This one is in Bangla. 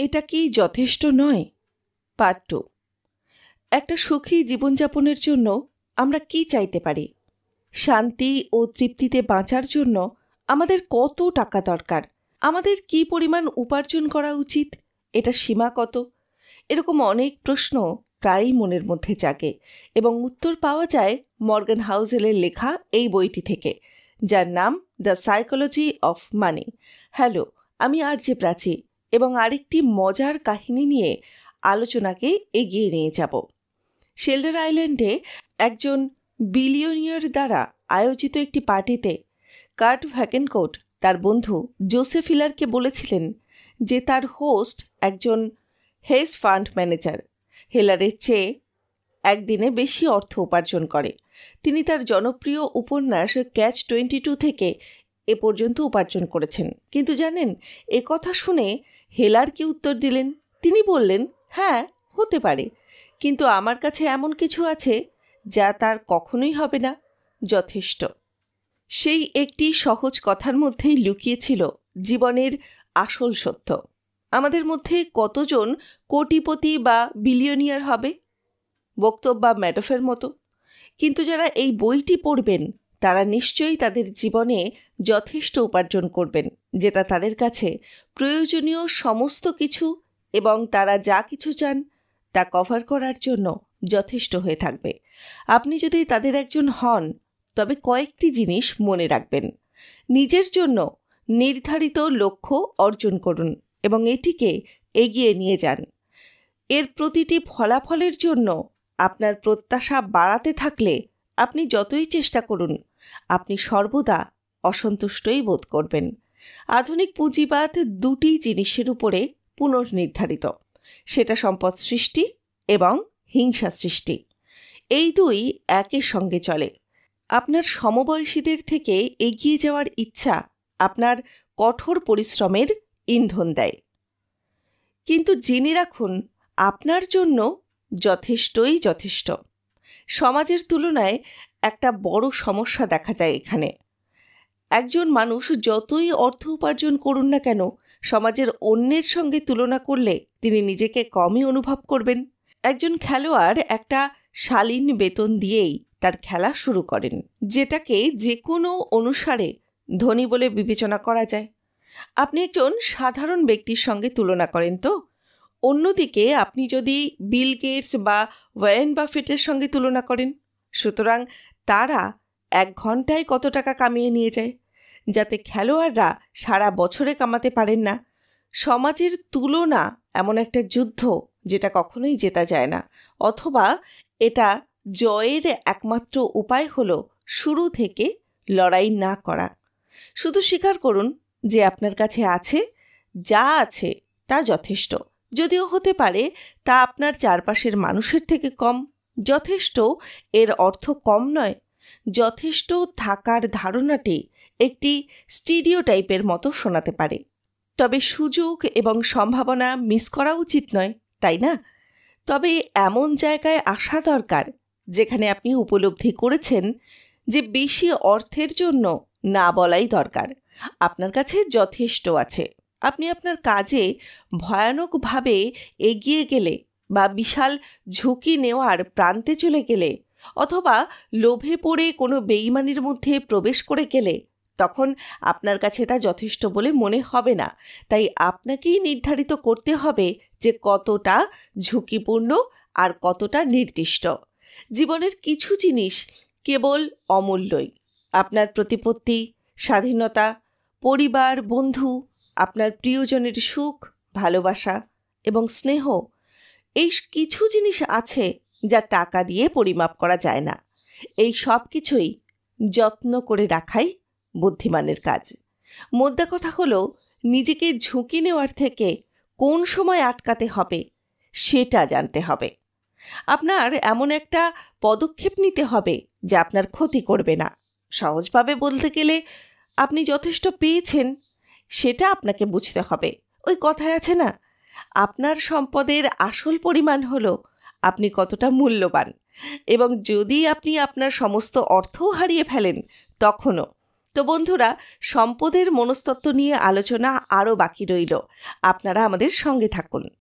এটা কি যথেষ্ট নয়? পার্ট 2। একটা সুখী জীবনযাপনের জন্য আমরা কি চাইতে পারি? শান্তি ও তৃপ্তিতে বাঁচার জন্য আমাদের কত টাকা দরকার? আমাদের কি পরিমাণ উপার্জন করা উচিত? এটা সীমা কত? এরকম অনেক প্রশ্ন প্রায়ই মনের মধ্যে জাগে এবং উত্তর পাওয়া যায় মর্গান হাউসেলের লেখা এই বইটি থেকে, যার নাম the psychology of money. Hello, আমি আরজে প্রাচী এবং আরেকটি মজার কাহিনী নিয়ে আলোচনাকে এগিয়ে নিয়ে যাব। শেল্ডার আইল্যান্ডে একজন বিলিয়নিয়ার দ্বারা আয়োজিত একটি পার্টিতে কার্ট ভ্যাকেনকোট তার বন্ধু জোসেফ হিলারকে বলেছিলেন যে তার হোস্ট একজন হেজ ফান্ড ম্যানেজার, হিলারের চেয়ে একদিনে বেশি অর্থ উপার্জন করে। তিনি তার জনপ্রিয় উপন্যাস ক্যাচ-22 থেকে এ পর্যন্ত উপার্জন করেছেন। কিন্তু জানেন, কথা শুনে হেলার কি উত্তর দিলেন? তিনি বললেন, হ্যাঁ, হতে পারে, কিন্তু আমার কাছে এমন কিছু আছে যা তার কখনোই হবে না। যথেষ্ট। সেই একটি সহজ কথার মধ্যেই লুকিয়েছিল জীবনের আসল সত্য। আমাদের মধ্যে কতজন কোটিপতি বা বিলিয়নিয়ার হবে? বক্তব্য বা ম্যাডফের মতো। কিন্তু যারা এই বইটি পড়বেন তারা নিশ্চয়ই তাদের জীবনে যথেষ্ট উপার্জন করবেন, যেটা তাদের কাছে প্রয়োজনীয় সমস্ত কিছু এবং তারা যা কিছু চান তা কভার করার জন্য যথেষ্ট হয়ে থাকবে। আপনি যদি তাদের একজন হন, তবে কয়েকটি জিনিস মনে রাখবেন। নিজের জন্য নির্ধারিত লক্ষ্য অর্জন করুন এবং এটিকে এগিয়ে নিয়ে যান। এর প্রতিটি ফলাফলের জন্য আপনার প্রত্যাশা বাড়াতে থাকলে আপনি যতই চেষ্টা করুন, আপনি সর্বদা অসন্তুষ্টই বোধ করবেন। আধুনিক পুঁজিবাদ দুটি জিনিসের উপরে পুনর্নির্ধারিত, সেটা সম্পদ সৃষ্টি এবং হিংসা সৃষ্টি। এই দুই একের সঙ্গে চলে। আপনার সমবয়সীদের থেকে এগিয়ে যাওয়ার ইচ্ছা আপনার কঠোর পরিশ্রমের ইন্ধন দেয়। কিন্তু জেনে রাখুন, আপনার জন্য যথেষ্টই যথেষ্ট। সমাজের তুলনায় একটা বড় সমস্যা দেখা যায় এখানে। একজন মানুষ যতই অর্থ উপার্জন করুন না কেন, সমাজের অন্যের সঙ্গে তুলনা করলে তিনি নিজেকে কমই অনুভব করবেন। একজন খেলোয়াড় একটা শালীন বেতন দিয়েই তার খেলা শুরু করেন, যেটাকে যে কোনো অনুসারে ধনী বলে বিবেচনা করা যায়। আপনি একজন সাধারণ ব্যক্তির সঙ্গে তুলনা করেন তো? অন্যদিকে আপনি যদি বিল গেটস বা ওয়ারেন বাফেটের সঙ্গে তুলনা করেন, সুতরাং তারা 1 ঘন্টায় কত টাকা কামিয়ে নিয়ে যায়, যাতে খেলোয়াড়রা সারা বছরে কামাতে পারেন না। সমাজের তুলনা এমন একটা যুদ্ধ যেটা কখনোই জেতা যায় না, অথবা এটা জয়ের একমাত্র উপায় হলো শুরু থেকে লড়াই না করা। শুধু স্বীকার করুন যে আপনার কাছে আছে, যা আছে তা যথেষ্ট। যদিও হতে পারে তা আপনার চারপাশের মানুষের থেকে কম। যথেষ্ট এর অর্থ কম নয়। যথেষ্ট থাকার ধারণাটি একটি স্টিরিওটাইপের মতো শোনাতে পারে, তবে সুযোগ এবং সম্ভাবনা মিস করা উচিত নয়, তাই না? তবে এমন জায়গায় আসা দরকার যেখানে আপনি উপলব্ধি করেছেন যে বেশি অর্থের জন্য না বলাই দরকার। আপনার কাছে যথেষ্ট আছে। আপনি আপনার কাজে ভয়ানকভাবে এগিয়ে গেলে বা বিশাল ঝুঁকি নেওয়ার প্রান্তে চলে গেলে, অথবা লোভে পড়ে কোনো বেইমানির মধ্যে প্রবেশ করে গেলে, তখন আপনার কাছে তা যথেষ্ট বলে মনে হবে না। তাই আপনাকেই নির্ধারিত করতে হবে যে কতটা ঝুঁকিপূর্ণ আর কতটা নির্দিষ্ট। জীবনের কিছু জিনিস কেবল অমূল্যই। আপনার প্রতিপত্তি, স্বাধীনতা, পরিবার, বন্ধু, আপনার প্রিয়জনের সুখ, ভালোবাসা এবং স্নেহ, এই কিছু জিনিস আছে যা টাকা দিয়ে পরিমাপ করা যায় না। এই সব কিছুই যত্ন করে রাখাই বুদ্ধিমানের কাজ। মোদ্দা কথা হলো, নিজেকে ঝুঁকি নেওয়ার থেকে কোন সময় আটকাতে হবে সেটা জানতে হবে। আপনার এমন একটা পদক্ষেপ নিতে হবে যা আপনার ক্ষতি করবে না। সহজভাবে বলতে গেলে, আপনি যথেষ্ট পেয়েছেন সেটা আপনাকে বুঝতে হবে। ওই কথায় আছে না, আপনার সম্পদের আসল পরিমাণ হলো আপনি কতটা মূল্যবান। এবং যদি আপনি আপনার সমস্ত অর্থও হারিয়ে ফেলেন, তখনও তো বন্ধুরা, সম্পদের মনস্তত্ত্ব নিয়ে আলোচনা আরও বাকি রইল। আপনারা আমাদের সঙ্গে থাকুন।